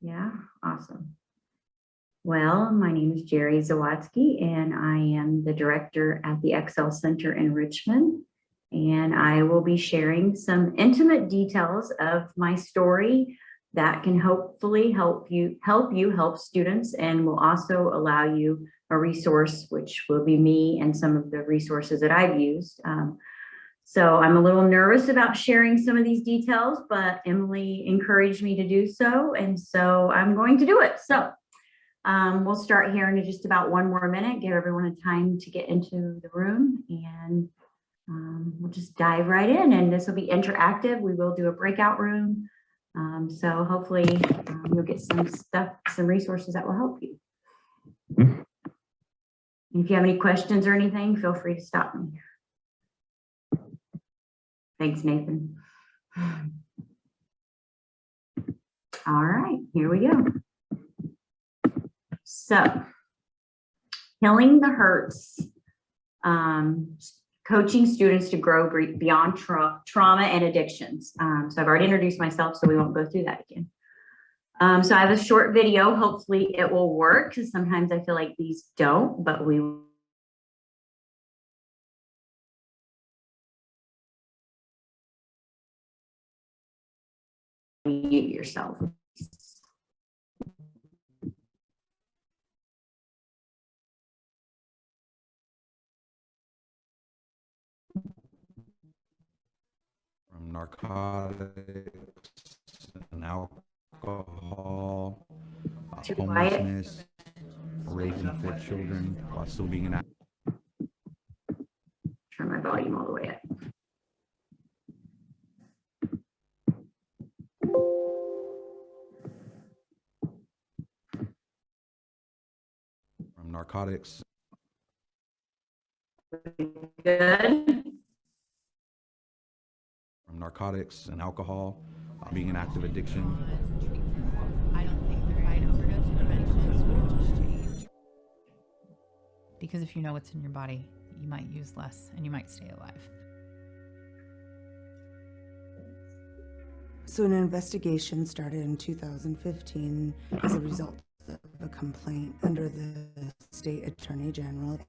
Yeah, awesome. Well, my name is Jerry Zawatsky, and I am the director at the Excel Center in Richmond. And I will be sharing some intimate details of my story that can hopefully help help students, and will also allow you a resource, which will be me and some of the resources that I've used. So I'm a little nervous about sharing some of these details, but Emily encouraged me to do so, and so I'm going to do it. So we'll start here in just about 1 more minute, give everyone a time to get into the room, and we'll just dive right in. And this will be interactive. We will do a breakout room. So hopefully you'll get some resources that will help you. And if you have any questions or anything, feel free to stop me. Thanks, Nathan. All right, here we go. So, Healing the Hurts, coaching students to grow beyond trauma and addictions. So I've already introduced myself, so we won't go through that again. So I have a short video. Hopefully it will work, because sometimes I feel like these don't, but we mute yourself. From narcotics and alcohol, homelessness, raising 4 children while still being an adult. Turn my volume all the way up. From narcotics. Good. From narcotics and alcohol, being an active addiction. I don't think the right overdose prevention would just change. Because if you know what's in your body, you might use less and you might stay alive. So an investigation started in 2015 as a result of a complaint under the state attorney general.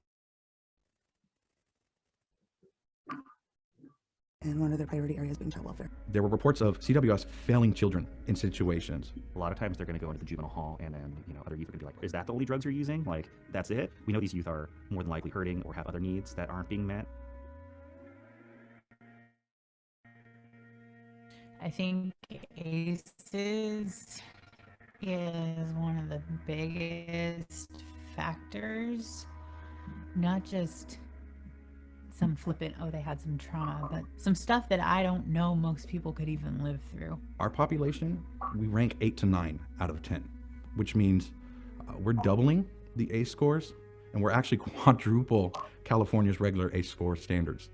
And one of their priority areas being child welfare. There were reports of CWS failing children in situations. A lot of times they're going to go into the juvenile hall, and then other youth are going to be like, is that the only drugs you're using? Like, that's it? We know these youth are more than likely hurting or have other needs that aren't being met. I think ACEs is one of the biggest factors, not just some flippant, oh, they had some trauma, but some stuff that I don't know most people could even live through. Our population, we rank 8 to 9 out of 10, which means we're doubling the ACE scores, and we're actually quadruple California's regular ACE score standards.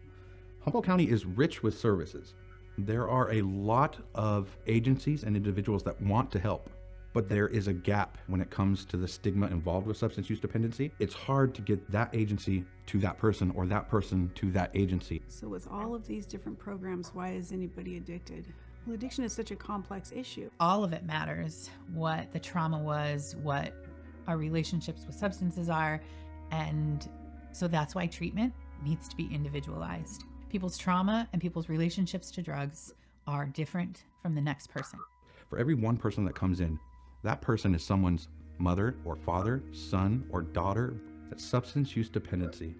Humboldt County is rich with services. There are a lot of agencies and individuals that want to help, but there is a gap when it comes to the stigma involved with substance use dependency. It's hard to get that agency to that person or that person to that agency. So with all of these different programs, why is anybody addicted? Well, addiction is such a complex issue. All of it matters, what the trauma was, what our relationships with substances are, and so that's why treatment needs to be individualized. People's trauma and people's relationships to drugs are different from the next person. For every one person that comes in, that person is someone's mother or father, son or daughter. That substance use dependency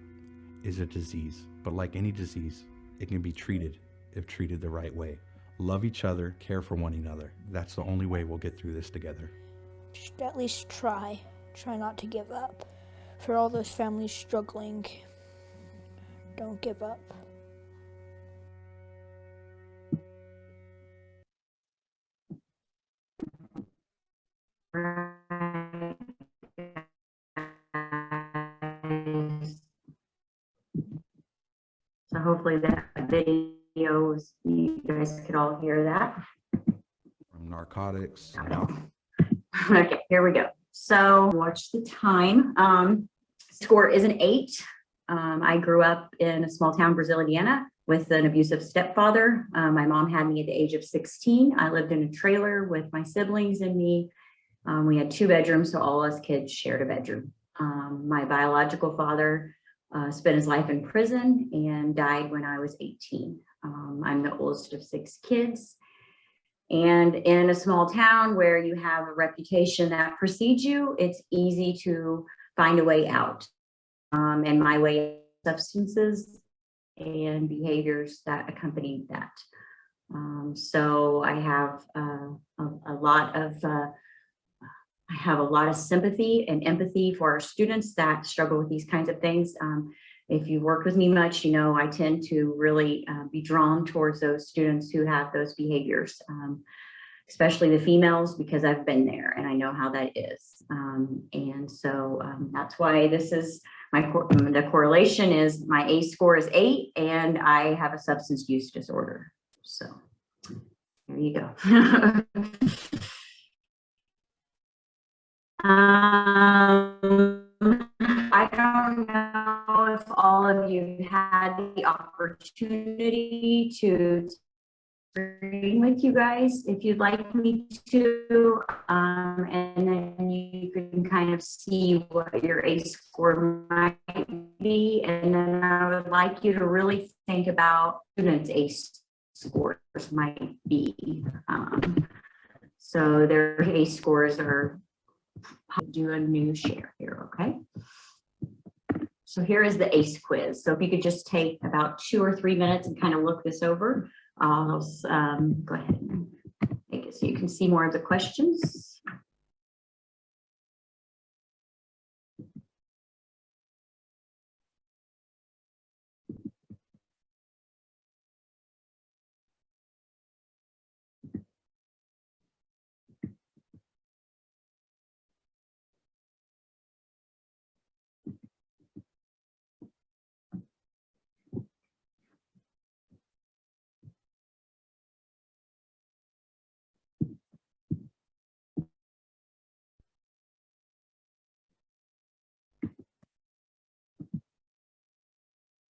is a disease, but like any disease, it can be treated if treated the right way. Love each other, care for one another. That's the only way we'll get through this together. Just at least try not to give up. For all those families struggling, don't give up. So hopefully that video, you guys could all hear that. From narcotics. Okay, here we go. So watch the time. Score is an 8. I grew up in a small town, Brazil, Indiana, with an abusive stepfather. My mom had me at the age of 16. I lived in a trailer with my siblings and me. We had 2 bedrooms, so all us kids shared a bedroom. My biological father spent his life in prison and died when I was 18. I'm the oldest of 6 kids. And in a small town where you have a reputation that precedes you, it's easy to find a way out. And my way, substances and behaviors that accompany that. So I have a lot of sympathy and empathy for our students that struggle with these kinds of things. If you've worked with me much, you know I tend to really be drawn towards those students who have those behaviors, especially the females, because I've been there and I know how that is. And so that's why this is the correlation is my ACE score is 8 and I have a substance use disorder. So there you go. I don't know if all of you had the opportunity to screen with you guys, if you'd like me to, and then you can kind of see what your ACE score might be. And then I would like you to really think about students' ACE scores might be. So their ACE scores are, do a new share here, okay? So here is the ACE quiz. So if you could just take about 2 or 3 minutes and kind of look this over, I'll go ahead and make it so you can see more of the questions.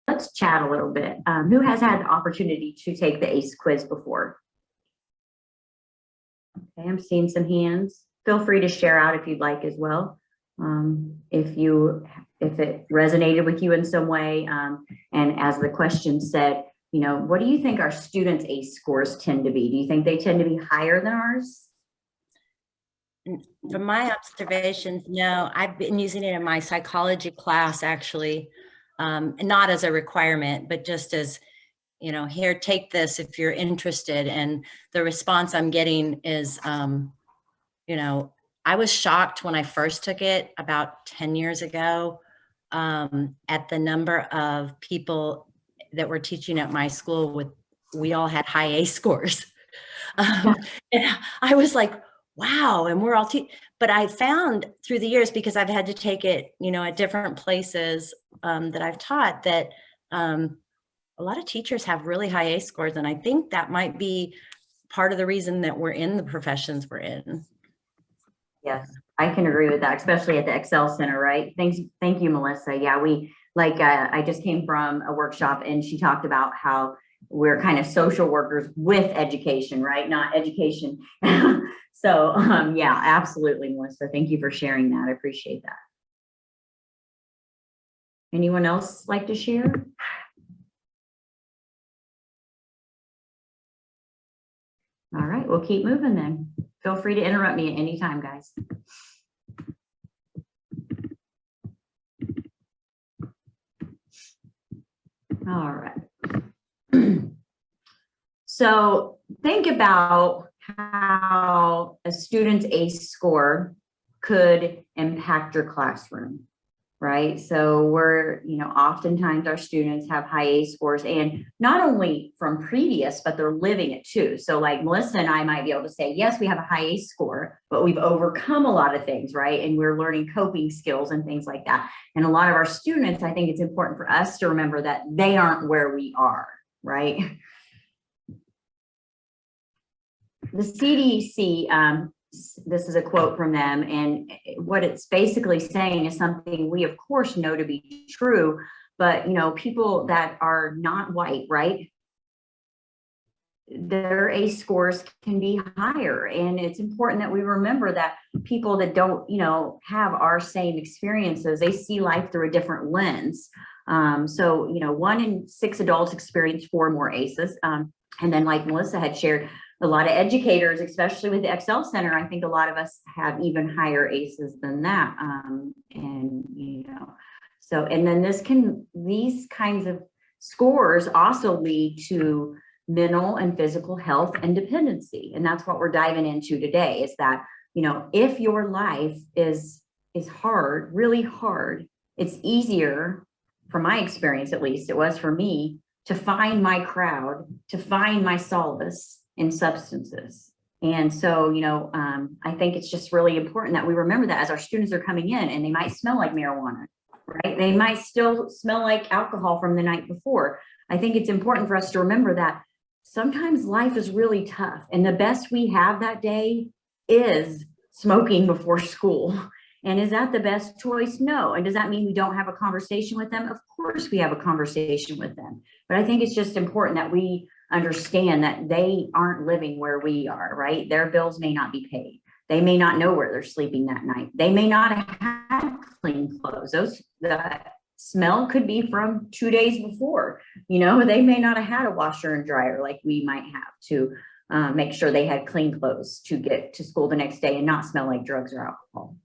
Let's chat a little bit. Who has had the opportunity to take the ACE quiz before? Okay, I'm seeing some hands. Feel free to share out if you'd like as well. If it resonated with you in some way, and as the question said, you know, what do you think our students' ACE scores tend to be? Do you think they tend to be higher than ours? From my observations, no. I've been using it in my psychology class, actually, not as a requirement, but just as, you know, here, take this if you're interested. And the response I'm getting is, you know, I was shocked when I first took it about 10 years ago at the number of people that were teaching at my school we all had high ACE scores. And I was like, wow, and we're all but I found through the years, because I've had to take it, you know, at different places that I've taught, that a lot of teachers have really high ACE scores. And I think that might be part of the reason that we're in the professions we're in. Yes, I can agree with that, especially at the Excel Center, right? Thank you, Melissa. Yeah, I just came from a workshop and she talked about how we're kind of social workers with education, right? Not education. So yeah, absolutely, Melissa. Thank you for sharing that. I appreciate that. Anyone else like to share? All right, we'll keep moving then. Feel free to interrupt me at any time, guys. All right. So think about how a student's ACE score could impact your classroom, right? So oftentimes our students have high ACE scores, and not only from previous, but they're living it too. So like Melissa and I might be able to say, yes, we have a high ACE score, but we've overcome a lot of things, right? And we're learning coping skills and things like that. And a lot of our students, I think it's important for us to remember that they aren't where we are, right? The CDC, this is a quote from them, and what it's basically saying is something we of course know to be true, but people that are not white, right, their ACE scores can be higher. And it's important that we remember that people that don't, have our same experiences, they see life through a different lens. So, 1 in 6 adults experience 4 or more ACEs. And then like Melissa had shared, a lot of educators, especially with the Excel Center, I think a lot of us have even higher ACEs than that. So, and then these kinds of scores also lead to mental and physical health and dependency. And that's what we're diving into today, is that, if your life is hard, really hard, it's easier, from my experience, at least it was for me, to find my crowd, to find my solace in substances. And so, I think it's just really important that we remember that as our students are coming in, and they might smell like marijuana, right? They might still smell like alcohol from the night before. I think it's important for us to remember that sometimes life is really tough, and the best we have that day is smoking before school. And is that the best choice? No. And does that mean we don't have a conversation with them? Of course we have a conversation with them. But I think it's just important that we understand that they aren't living where we are, right? Their bills may not be paid. They may not know where they're sleeping that night. They may not have had clean clothes. The smell could be from 2 days before. They may not have had a washer and dryer like we might have to make sure they had clean clothes to get to school the next day and not smell like drugs or alcohol.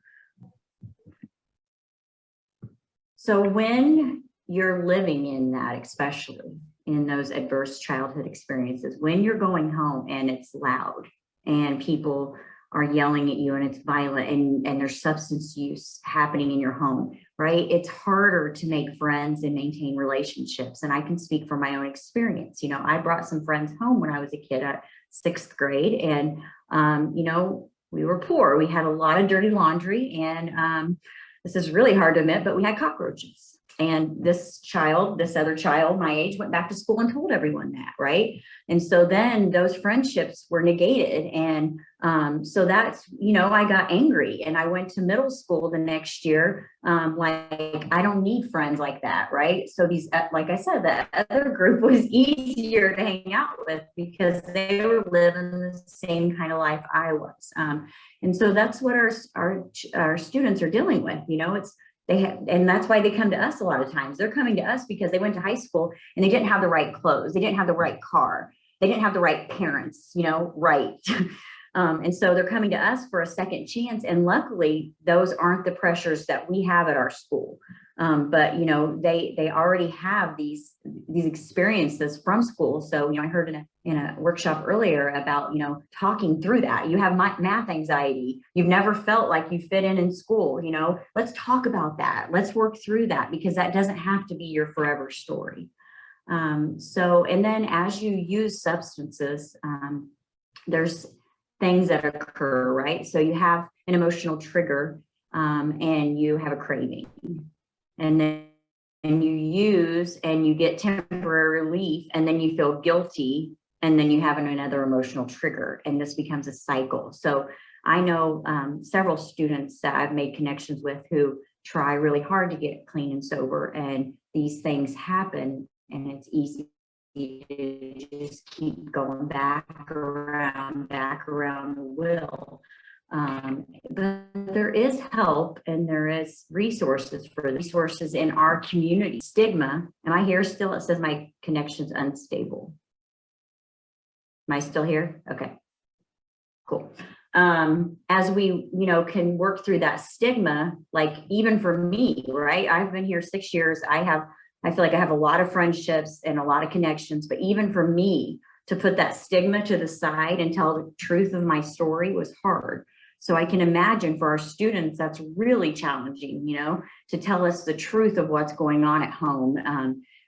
So when you're living in that, especially in those adverse childhood experiences, when you're going home and it's loud and people are yelling at you and it's violent and there's substance use happening in your home, right? It's harder to make friends and maintain relationships. And I can speak from my own experience. I brought some friends home when I was a kid at 6th grade, and, we were poor. We had a lot of dirty laundry, and this is really hard to admit, but we had cockroaches. And this other child my age, went back to school and told everyone that, right? And so then those friendships were negated. And so that's, I got angry, and I went to middle school the next year. I don't need friends like that, right? So these, like I said, the other group was easier to hang out with because they were living the same kind of life I was. And so that's what our students are dealing with. And that's why they come to us a lot of times. They're coming to us because they went to high school and they didn't have the right clothes. They didn't have the right car. They didn't have the right parents, right. And so they're coming to us for a second chance. And luckily, those aren't the pressures that we have at our school. But they already have these experiences from school. So I heard in a workshop earlier about talking through that. You have math anxiety. You've never felt like you fit in school. Let's talk about that. Let's work through that, because that doesn't have to be your forever story. And then as you use substances, there's things that occur, right? So you have an emotional trigger, and you have a craving. And then you use and you get temporary relief, and then you feel guilty, and then you have another emotional trigger, and this becomes a cycle. So I know several students that I've made connections with who try really hard to get clean and sober, and these things happen, and it's easy to just keep going back around the wheel. But there is help, and there is resources in our community. Stigma, am I here still? It says my connection's unstable. Am I still here? Okay, cool. As we, can work through that stigma, like even for me, right? I've been here 6 years. I feel like I have a lot of friendships and a lot of connections, but even for me to put that stigma to the side and tell the truth of my story was hard. So I can imagine for our students, that's really challenging, to tell us the truth of what's going on at home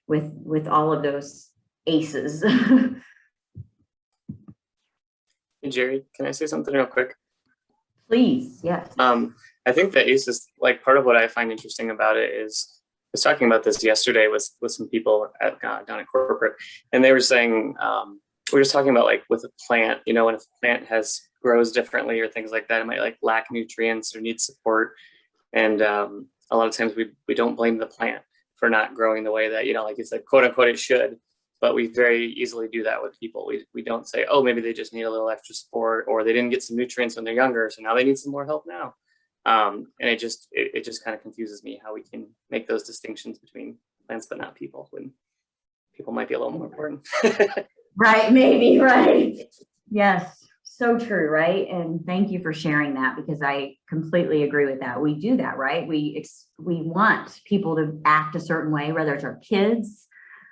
with all of those ACEs. Hey, Jerry, can I say something real quick? Please, yes. I think that ACEs, like, part of what I find interesting about it is, I was talking about this yesterday with some people down at corporate, and they were saying, we were just talking about, like, with a plant, when if a plant grows differently or things like that, it might lack nutrients or need support. And a lot of times we don't blame the plant for not growing the way that, like you said, quote unquote, it should. but we very easily do that with people. We don't say, oh, maybe they just need a little extra support, or they didn't get some nutrients when they're younger, so now they need some more help now. And it just kind of confuses me how we can make those distinctions between plants but not people, when people might be a little more important. Right, maybe, right. Yes, so true, right? And thank you for sharing that, because I completely agree with that. We do that, right? We want people to act a certain way, whether it's our kids,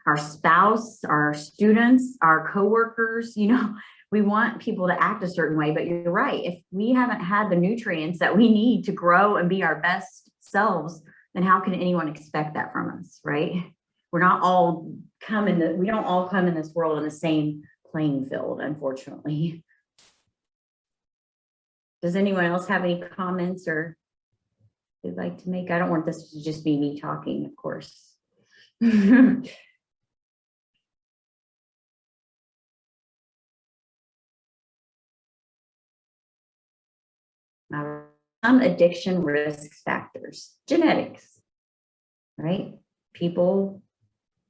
our spouse, our students, our coworkers, you know, we want people to act a certain way. But you're right, if we haven't had the nutrients that we need to grow and be our best selves, then how can anyone expect that from us, right? We don't all come in this world in the same playing field, unfortunately. Does anyone else have any comments or they'd like to make? I don't want this to just be me talking, of course. Some addiction risk factors, genetics, right? People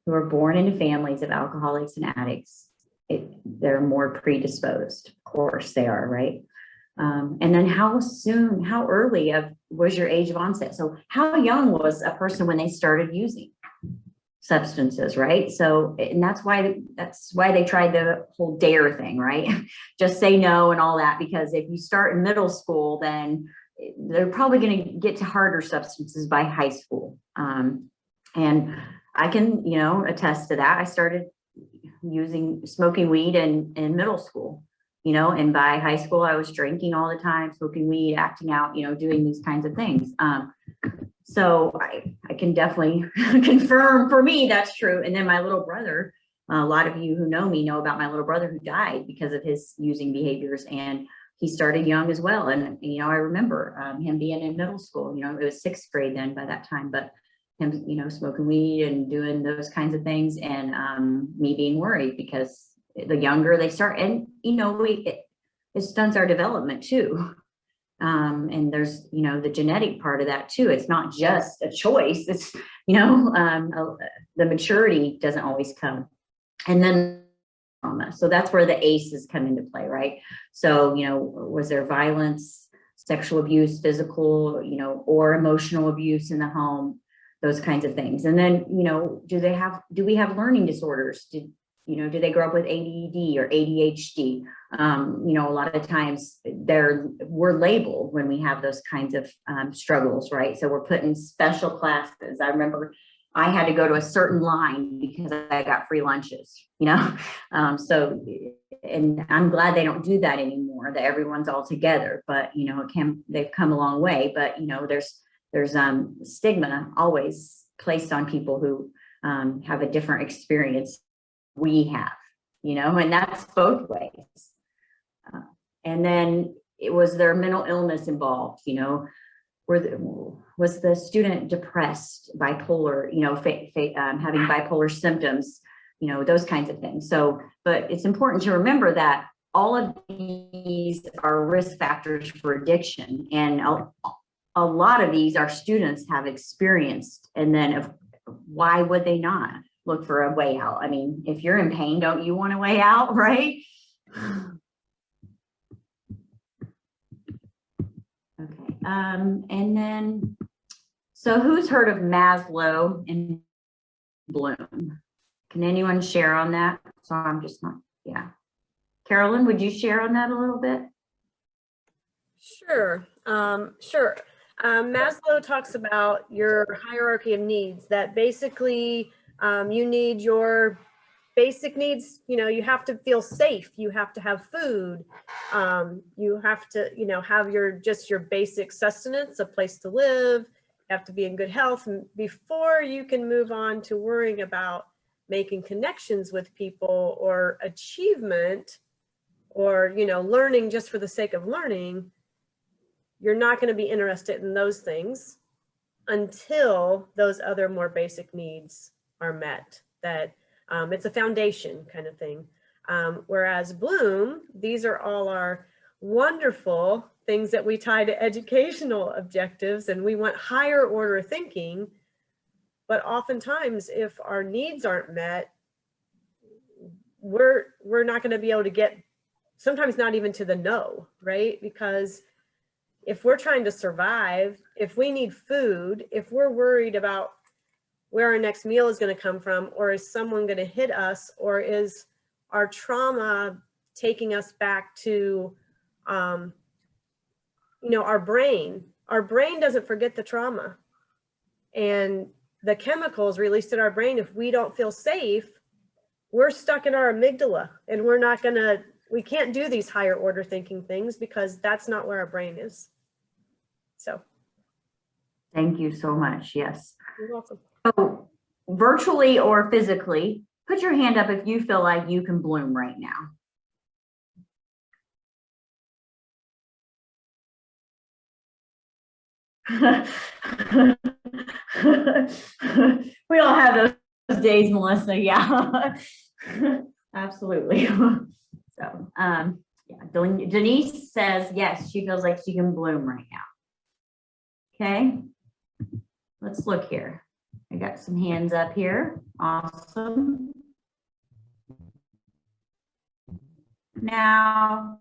who are born into families of alcoholics and addicts, they're more predisposed. Of course they are, right? And then how early was your age of onset? So how young was a person when they started using substances, right? So, and that's why they tried the whole DARE thing, right? Just say no and all that, because if you start in middle school, then they're probably going to get to harder substances by high school. And I can, attest to that. I started smoking weed in middle school, and by high school, I was drinking all the time, smoking weed, acting out, doing these kinds of things. So I can definitely confirm, for me, that's true. And then my little brother, a lot of you who know me know about my little brother who died because of his using behaviors, and he started young as well. And, I remember him being in middle school, it was 6th grade then by that time, but him, smoking weed and doing those kinds of things, and me being worried because the younger they start, and, it stunts our development too. And there's, the genetic part of that too. It's not just a choice. It's, the maturity doesn't always come. And then trauma. So that's where the ACEs come into play, right? So, was there violence, sexual abuse, physical, or emotional abuse in the home, those kinds of things. And then, do we have learning disorders? Do they grow up with ADD or ADHD? A lot of times we're labeled when we have those kinds of struggles, right? So we're put in special classes. I remember I had to go to a certain line because I got free lunches, so, and I'm glad they don't do that anymore, that everyone's all together, but, they've come a long way, but, there's stigma always placed on people who have a different experience we have, and that's both ways. And then was there mental illness involved? Was the student depressed, bipolar, having bipolar symptoms, those kinds of things. So, but it's important to remember that all of these are risk factors for addiction, and a lot of these our students have experienced. And then why would they not look for a way out? I mean, if you're in pain, don't you want a way out, right? Okay. And then, so who's heard of Maslow and Bloom? Can anyone share on that? So I'm just not, yeah. Carolyn, would you share on that a little bit? Sure. Sure. Maslow talks about your hierarchy of needs, that basically you need your basic needs. You have to feel safe. You have to have food. You have to, have your basic sustenance, a place to live. You have to be in good health before you can move on to worrying about making connections with people or achievement or, learning just for the sake of learning. You're not going to be interested in those things until those other more basic needs are met. That it's a foundation kind of thing. Whereas Bloom, these are all our wonderful things that we tie to educational objectives, and we want higher order thinking. But oftentimes, if our needs aren't met, we're not going to be able to get, sometimes not even to the no, right? Because if we're trying to survive, if we need food, if we're worried about where our next meal is going to come from, or is someone going to hit us, or is our trauma taking us back to, you know, our brain doesn't forget the trauma, and the chemicals released in our brain, if we don't feel safe, we're stuck in our amygdala, and we can't do these higher order thinking things because that's not where our brain is. So. Thank you so much. Yes. You're welcome. So virtually or physically, put your hand up if you feel like you can bloom right now. We all have those days, Melissa. Yeah, absolutely. So, yeah, Denise says, yes, she feels like she can bloom right now. Okay, let's look here. I got some hands up here. Awesome. Now,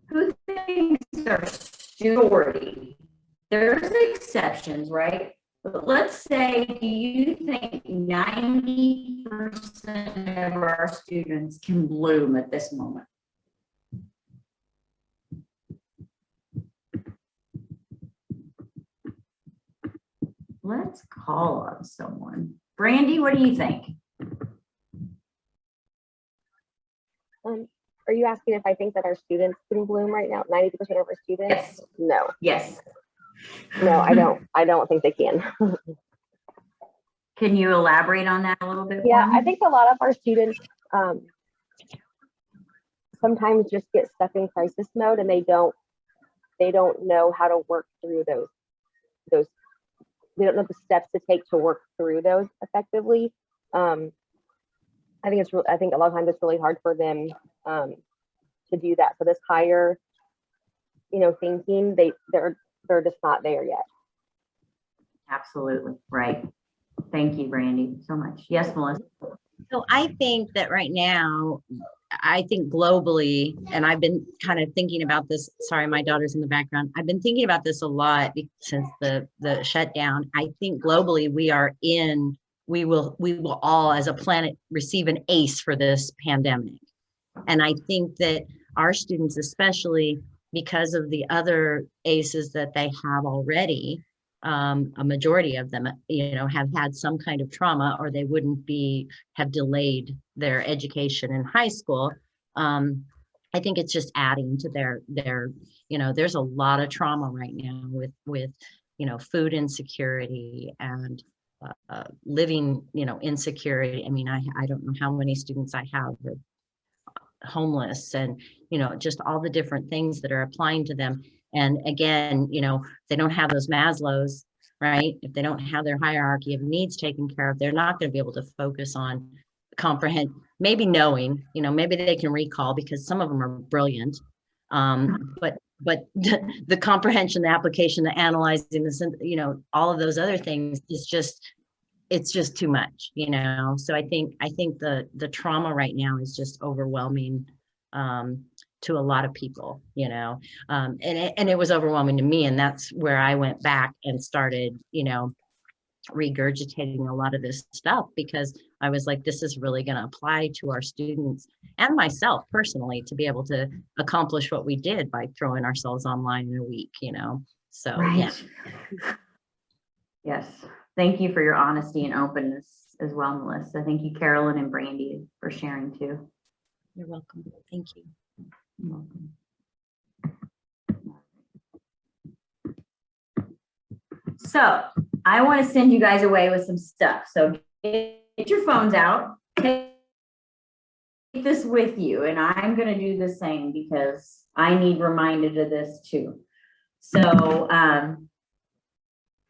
who thinks their story? There's exceptions, right? But let's say, do you think 90% of our students can bloom at this moment? Let's call on someone. Brandy, what do you think? Are you asking if I think that our students can bloom right now? 90% of our students? Yes. No. Yes. No, I don't. I don't think they can. Can you elaborate on that a little bit? Yeah, I think a lot of our students sometimes just get stuck in crisis mode, and they don't know how to work through those. They don't know the steps to take to work through those effectively. I think I think a lot of times it's really hard for them to do that. So this higher, thinking, they're just not there yet. Absolutely right. Thank you, Brandy, so much. Yes, Melissa. So I think that right now, I think globally, and I've been kind of thinking about this, sorry, my daughter's in the background. I've been thinking about this a lot since the shutdown. I think globally we will all as a planet receive an ACE for this pandemic. And I think that our students, especially because of the other ACEs that they have already, a majority of them, have had some kind of trauma, or they wouldn't have delayed their education in high school. I think it's just adding to their, there's a lot of trauma right now with food insecurity and living, insecurity. I mean, I don't know how many students I have that are homeless, and, just all the different things that are applying to them. And again, they don't have those Maslow's, right? If they don't have their hierarchy of needs taken care of, they're not going to be able to focus on comprehend, maybe knowing, maybe they can recall because some of them are brilliant. But the comprehension, the application, the analyzing, all of those other things is it's just too much, So I think the trauma right now is just overwhelming to a lot of people, and it was overwhelming to me. And that's where I went back and started, regurgitating a lot of this stuff, because I was like, this is really going to apply to our students and myself personally to be able to accomplish what we did by throwing ourselves online in a week, so right. Yeah. Yes. Thank you for your honesty and openness as well, Melissa. Thank you, Carolyn and Brandy, for sharing too. You're welcome. Thank you. You're welcome. So I want to send you guys away with some stuff. So get your phones out, take this with you, and I'm going to do the same because I need reminded of this too. So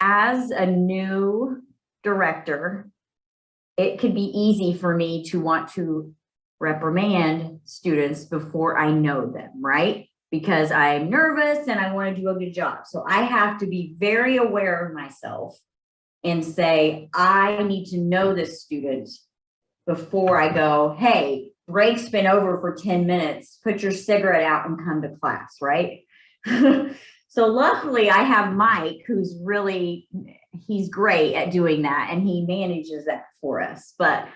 as a new director, it could be easy for me to want to reprimand students before I know them, right? Because I'm nervous and I want to do a good job. So I have to be very aware of myself and say, I need to know this student before I go, hey, break's been over for 10 minutes, put your cigarette out and come to class, right? So luckily I have Mike, who's really, he's great at doing that and he manages that for us. But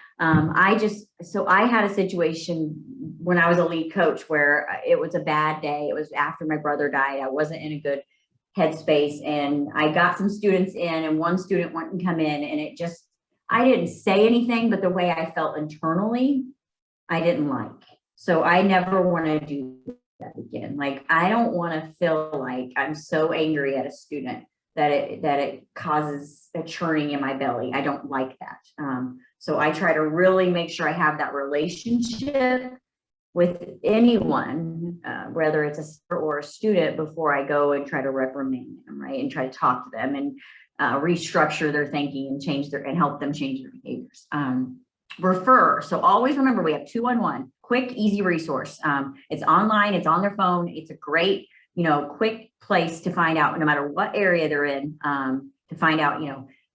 so I had a situation when I was a lead coach where it was a bad day. It was after my brother died. I wasn't in a good headspace and I got some students in and one student wouldn't come in and it just, I didn't say anything, but the way I felt internally, I didn't like. So I never want to do that again. Like, I don't want to feel like I'm so angry at a student that it causes a churning in my belly. I don't like that. So I try to really make sure I have that relationship with anyone, whether it's a student or a student, before I go and try to reprimand them, right? And try to talk to them and restructure their thinking and and help them change their behaviors. Refer. So always remember, we have 2-on-1, quick, easy resource. It's online, it's on their phone. It's a great, quick place to find out, no matter what area they're in, to find out,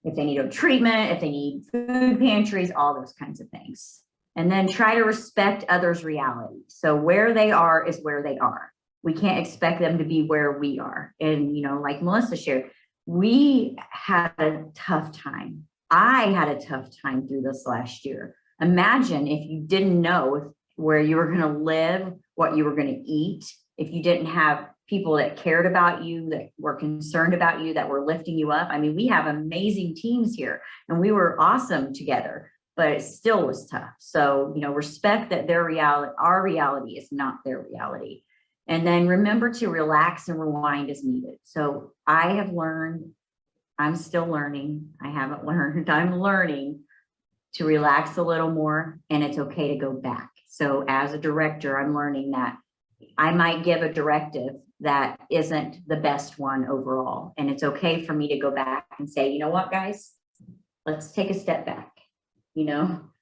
if they need a treatment, if they need food pantries, all those kinds of things. And then try to respect others' reality. So where they are is where they are. We can't expect them to be where we are. And, like Melissa shared, we had a tough time. I had a tough time through this last year. Imagine if you didn't know where you were going to live, what you were going to eat, if you didn't have people that cared about you, that were concerned about you, that were lifting you up. I mean, we have amazing teams here and we were awesome together, but it still was tough. So, respect that our reality is not their reality. And then remember to relax and rewind as needed. So I have learned, I'm still learning. I haven't learned, I'm learning to relax a little more, and it's okay to go back. So as a director, I'm learning that I might give a directive that isn't the best one overall. And it's okay for me to go back and say, you know what, guys, let's take a step back.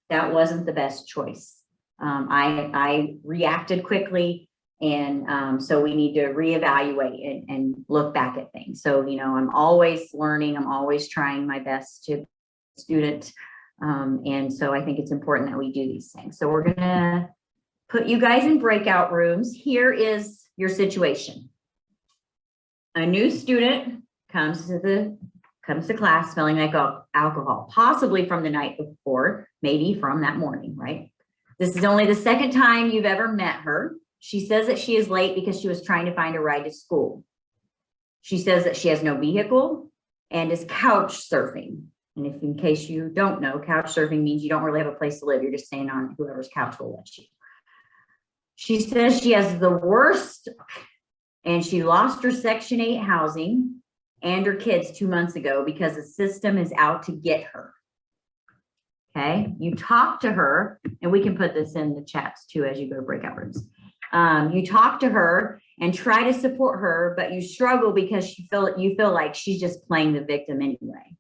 That wasn't the best choice. I reacted quickly. And so we need to reevaluate and look back at things. So, I'm always learning. I'm always trying my best to student. And so I think it's important that we do these things. So we're going to put you guys in breakout rooms. Here is your situation. A new student comes to class smelling like alcohol, possibly from the night before, maybe from that morning, right? This is only the second time you've ever met her. She says that she is late because she was trying to find a ride to school. She says that she has no vehicle and is couch surfing. And if, in case you don't know, couch surfing means you don't really have a place to live. You're just staying on whoever's couch will let you. She says she has the worst, and she lost her Section 8 housing and her kids 2 months ago because the system is out to get her. Okay, you talk to her, and we can put this in the chats too as you go to breakout rooms. You talk to her and try to support her, but you struggle because you feel like she's just playing the victim anyway.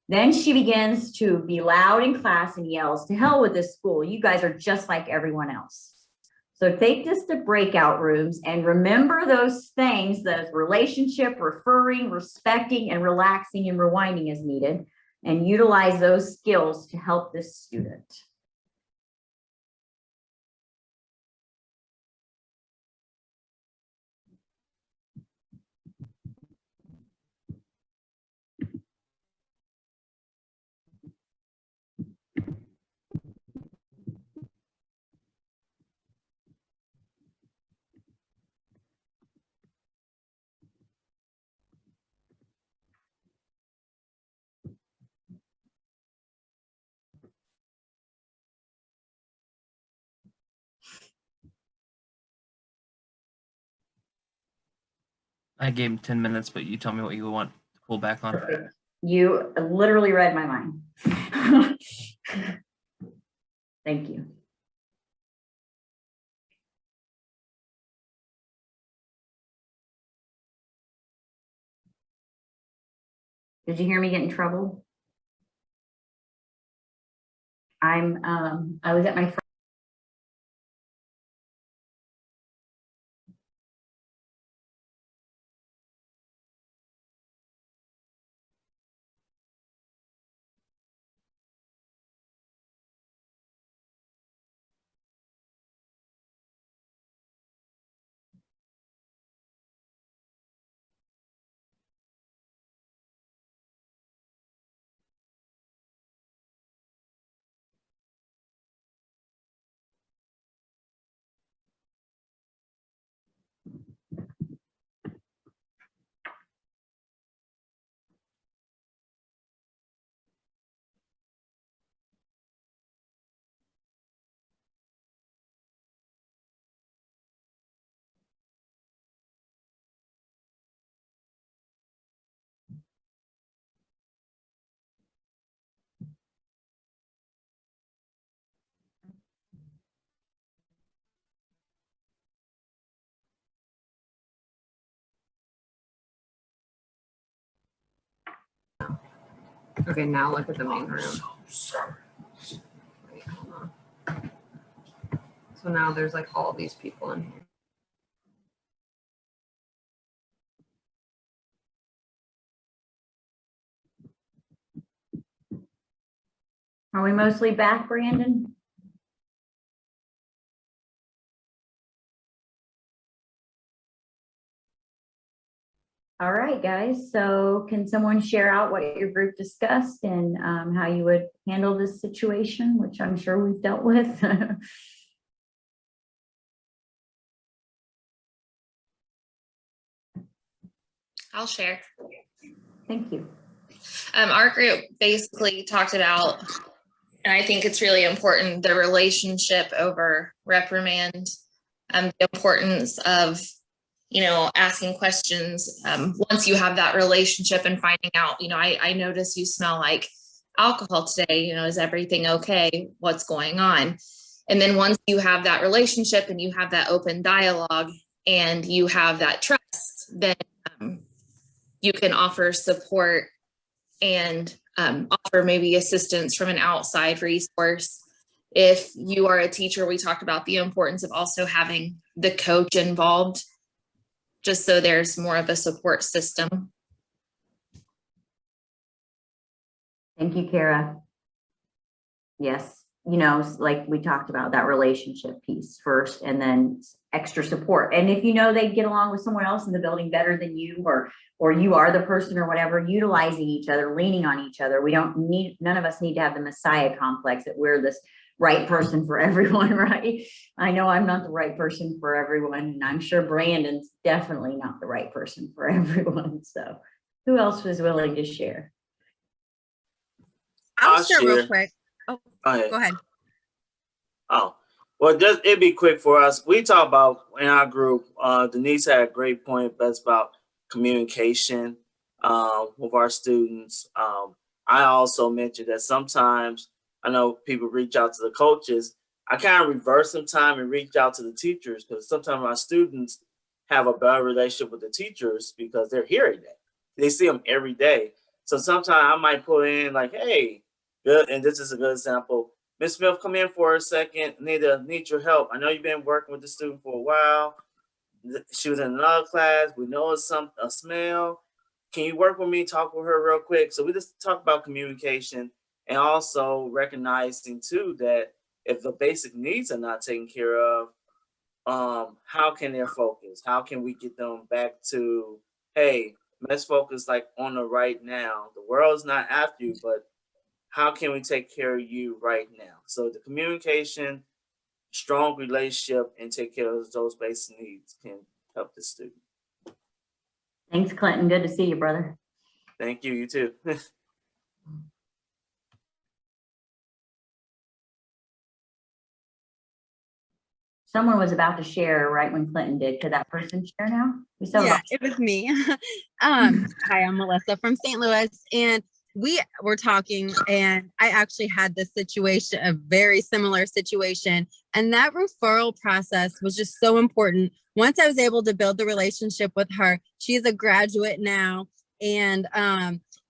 Then she begins to be loud in class and yells, "To hell with this school. You guys are just like everyone else." So take this to breakout rooms and remember those things, those relationship, referring, respecting, and relaxing and rewinding as needed, and utilize those skills to help this student. I gave him 10 minutes, but you tell me what you want to pull back on. Perfect. You literally read my mind. Thank you. Did you hear me get in trouble? I was at my Okay, now look at the main room. Wait, hold on. So now there's like all these people in here. Are we mostly back, Brandon? All right, guys. So can someone share out what your group discussed and how you would handle this situation, which I'm sure we've dealt with? I'll share. Thank you. Our group basically talked about, and I think it's really important, the relationship over reprimand, the importance of, you know, asking questions. Once you have that relationship and finding out, you know, I notice you smell like alcohol today, you know, is everything okay? What's going on? And then once you have that relationship and you have that open dialogue and you have that trust, then you can offer support and offer maybe assistance from an outside resource. If you are a teacher, we talked about the importance of also having the coach involved, just so there's more of a support system. Thank you, Kara. Yes, you know, like we talked about, that relationship piece first and then extra support. And if you know they get along with someone else in the building better than you, or you are the person or whatever, utilizing each other, leaning on each other. We don't need, none of us need to have the Messiah complex that we're this right person for everyone, right? I know I'm not the right person for everyone, and I'm sure Brandon's definitely not the right person for everyone. So who else was willing to share? I'll share real quick. Oh, go ahead. Oh, well, just it'd be quick for us. We talk about in our group, Denise had a great point, but it's about communication with our students. I also mentioned that sometimes I know people reach out to the coaches. I kind of reverse sometimes and reach out to the teachers, because sometimes our students have a better relationship with the teachers because they're here every day. They see them every day. So sometimes I might put in like, hey, good, and this is a good example. Ms. Smith, come in for a second. Need your help. I know you've been working with the student for a while. She was in another class. We know it's a smell. Can you work with me? Talk with her real quick. So we just talk about communication, and also recognizing too that if the basic needs are not taken care of, how can they focus? How can we get them back to, hey, let's focus like on the right now. The world's not after you, but how can we take care of you right now? So the communication, strong relationship, and take care of those basic needs can help the student. Thanks, Clinton. Good to see you, brother. Thank you. You too. Someone was about to share right when Clinton did. Could that person share now? Yeah, it was me. Hi, I'm Melissa from St. Louis, and we were talking, and I actually had this situation, a very similar situation, and that referral process was just so important. Once I was able to build the relationship with her, she's a graduate now, and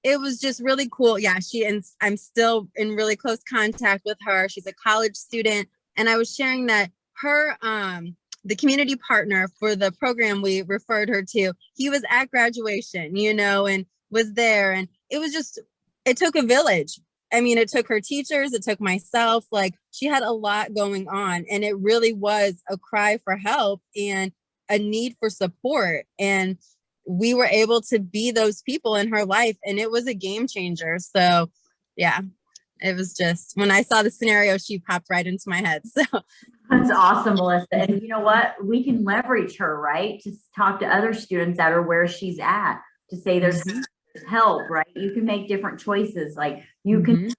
it was just really cool. Yeah, I'm still in really close contact with her. She's a college student, and I was sharing that her the community partner for the program we referred her to, he was at graduation, you know, and was there, and it took a village. I mean, it took her teachers, it took myself, like she had a lot going on, and it really was a cry for help and a need for support, and we were able to be those people in her life, and it was a game changer. So yeah, it was just, when I saw the scenario, she popped right into my head. So that's awesome, Melissa. And you know what? We can leverage her, right? To talk to other students that are where she's at, to say there's help, right? You can make different choices. Like you can.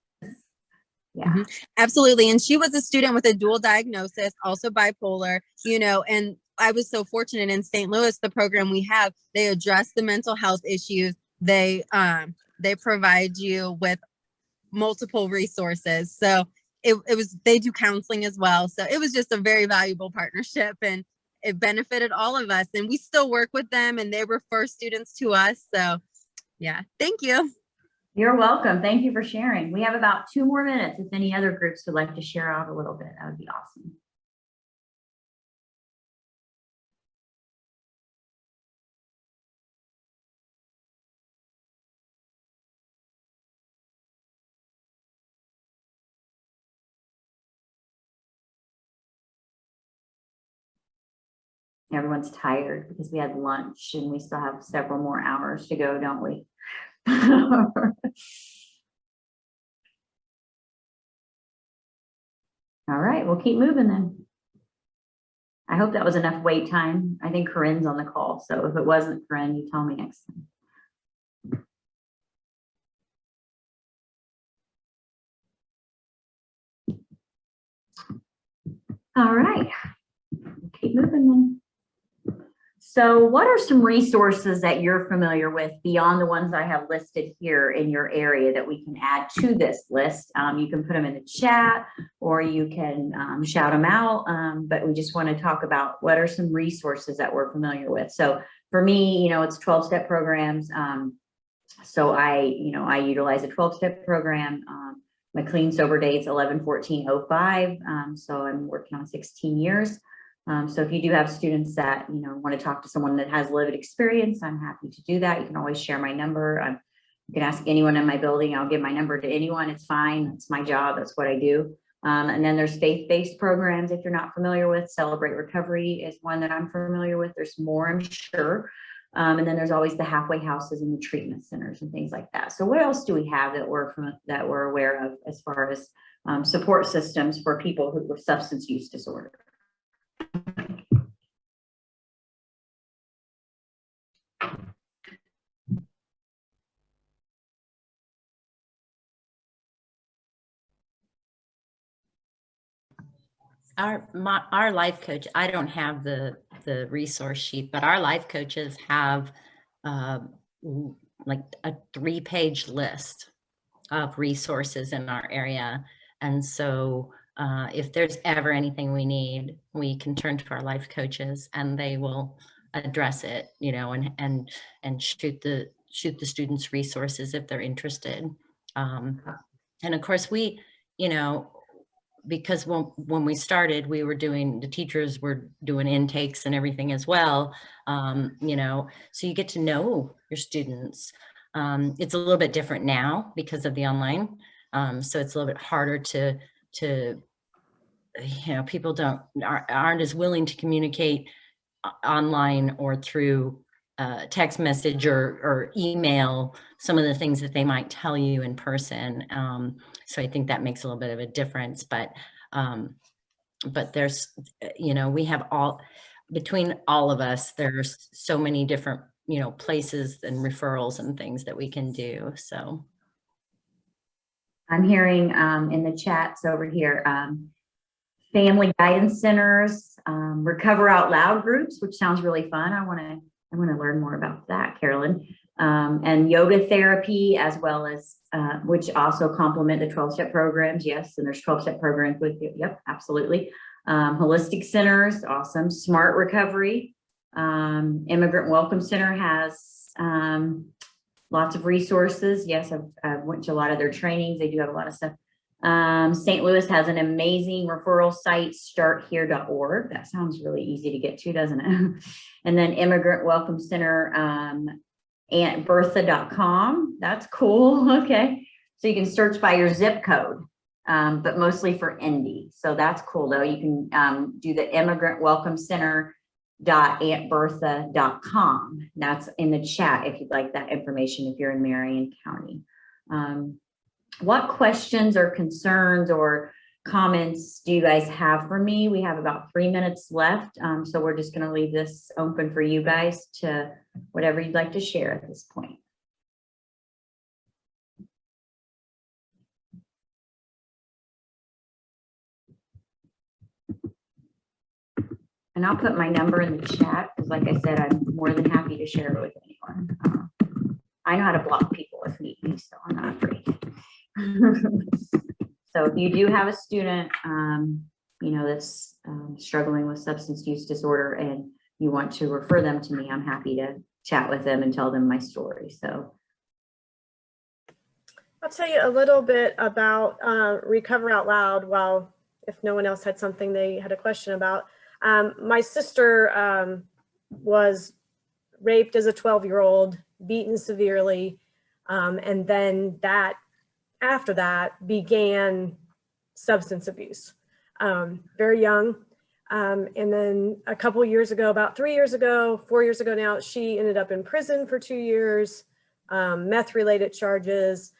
Yeah, absolutely. And she was a student with a dual diagnosis, also bipolar, you know, and I was so fortunate in St. Louis, the program we have, they address the mental health issues. They provide you with multiple resources. So they do counseling as well. So it was just a very valuable partnership, and it benefited all of us, and we still work with them, and they refer students to us. So yeah, thank you. You're welcome. Thank you for sharing. We have about 2 more minutes. If any other groups would like to share out a little bit, that would be awesome. Everyone's tired because we had lunch and we still have several more hours to go, don't we? All right, we'll keep moving then. I hope that was enough wait time. I think Corinne's on the call, so if it wasn't, Corinne, you tell me next time. All right, keep moving then. So what are some resources that you're familiar with beyond the ones I have listed here in your area that we can add to this list? You can put them in the chat or you can shout them out, but we just want to talk about what are some resources that we're familiar with. So for me, it's 12-step programs. So I utilize a 12-step program. My clean sober date's 11/14/05. So I'm working on 16 years. So if you do have students that, want to talk to someone that has lived experience, I'm happy to do that. You can always share my number. You can ask anyone in my building. I'll give my number to anyone. It's fine. It's my job. That's what I do. And then there's faith-based programs. If you're not familiar with, Celebrate Recovery is one that I'm familiar with. There's more, I'm sure. And then there's always the halfway houses and the treatment centers and things like that. So what else do we have that we're aware of as far as support systems for people who with substance use disorder? Our life coach, I don't have the resource sheet, but our life coaches have like a 3-page list of resources in our area. And so if there's ever anything we need, we can turn to our life coaches and they will address it, and shoot the students resources if they're interested. And of course we, because when we started, the teachers were doing intakes and everything as well, so you get to know your students. It's a little bit different now because of the online. So it's a little bit harder to people aren't as willing to communicate online or through text message or email some of the things that they might tell you in person. So I think that makes a little bit of a difference, but there's, we have between all of us, there's so many different, places and referrals and things that we can do. So I'm hearing in the chats over here, family guidance centers, Recover Out Loud groups, which sounds really fun. I want to learn more about that, Carolyn. And yoga therapy, as well as which also complement the 12-step programs. Yes, and there's 12-step programs with you. Yep, absolutely. Holistic centers, awesome. Smart Recovery. Immigrant Welcome Center has lots of resources. Yes, I've went to a lot of their trainings. They do have a lot of stuff. St. Louis has an amazing referral site, starthere.org. That sounds really easy to get to, doesn't it? And then Immigrant Welcome Center, AuntBertha.com. That's cool. Okay. So you can search by your zip code, but mostly for Indy. So that's cool though. You can do the Immigrant Welcome Center.AuntBertha.com. That's in the chat if you'd like that information if you're in Marion County. What questions or concerns or comments do you guys have for me? We have about 3 minutes left, so we're just going to leave this open for you guys to whatever you'd like to share at this point. And I'll put my number in the chat because, like I said, I'm more than happy to share it with anyone. I know how to block people if need be, so I'm not afraid. So if you do have a student, that's struggling with substance use disorder and you want to refer them to me, I'm happy to chat with them and tell them my story. So I'll tell you a little bit about Recover Out Loud. Well, if no one else had something they had a question about. My sister was raped as a 12-year-old, beaten severely, and then after that began substance abuse. Very young. And then a couple years ago, about 3 years ago, 4 years ago now, she ended up in prison for 2 years, meth-related charges.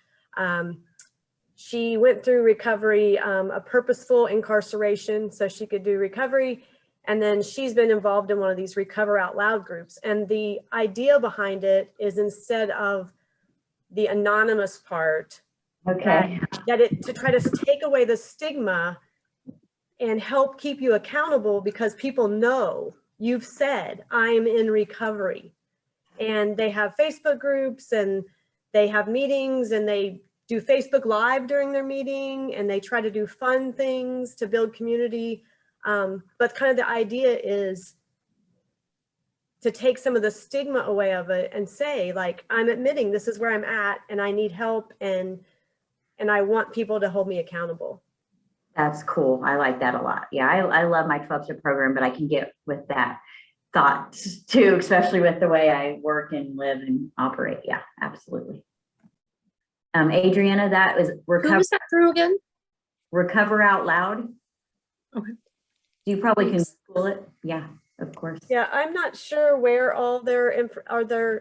She went through recovery, a purposeful incarceration so she could do recovery. And then she's been involved in one of these Recover Out Loud groups. And the idea behind it is, instead of the anonymous part, Okay. to try to take away the stigma and help keep you accountable, because people know you've said, I'm in recovery. And they have Facebook groups and they have meetings and they do Facebook Live during their meeting, and they try to do fun things to build community. But kind of the idea is to take some of the stigma away of it and say, like, I'm admitting this is where I'm at and I need help, and I want people to hold me accountable. That's cool. I like that a lot. Yeah, I love my 12-step program, but I can get with that thought too, especially with the way I work and live and operate. Yeah, absolutely. Adriana, that was Who was that through again? Recover Out Loud. Okay. You probably can Google it. Yeah, of course. Yeah, I'm not sure where all there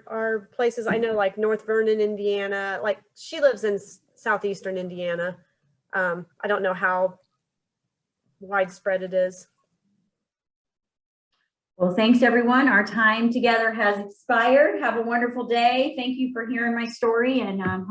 are places. I know, like North Vernon, Indiana. Like, she lives in southeastern Indiana. I don't know how widespread it is. Well, thanks everyone. Our time together has expired. Have a wonderful day. Thank you for hearing my story, and hope